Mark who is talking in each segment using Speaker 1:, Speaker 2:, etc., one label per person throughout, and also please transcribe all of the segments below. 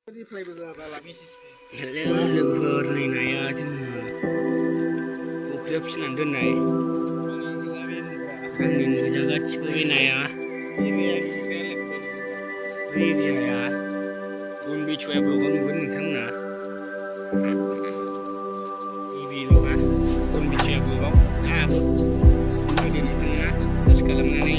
Speaker 1: Hello, logover hwinai जोङो फुख्रियाव फिसिनानै दोननाय आंनि गोजा गासिबो हwinaiया बै फिसाया उन बिथुया ब्लगाव नुगोन नोंथांमोना गिबि लगा उन बिथुया ब्लगाव आंहाबो नायदो नोंथाङा सार्च खालामनानै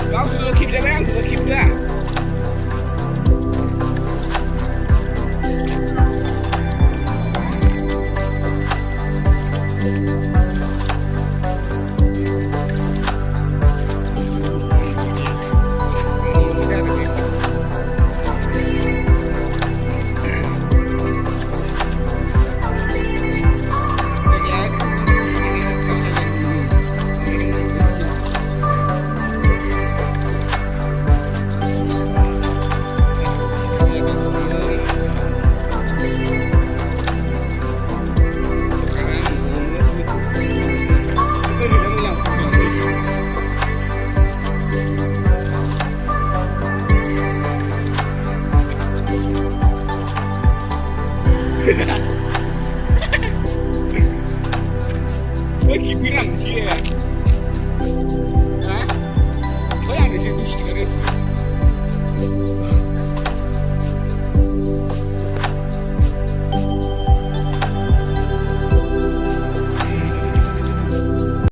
Speaker 1: Kau sudah keep dia bang, sudah keep dia. Oi, bilang dia. Hah? Kau ada di situ sekarang.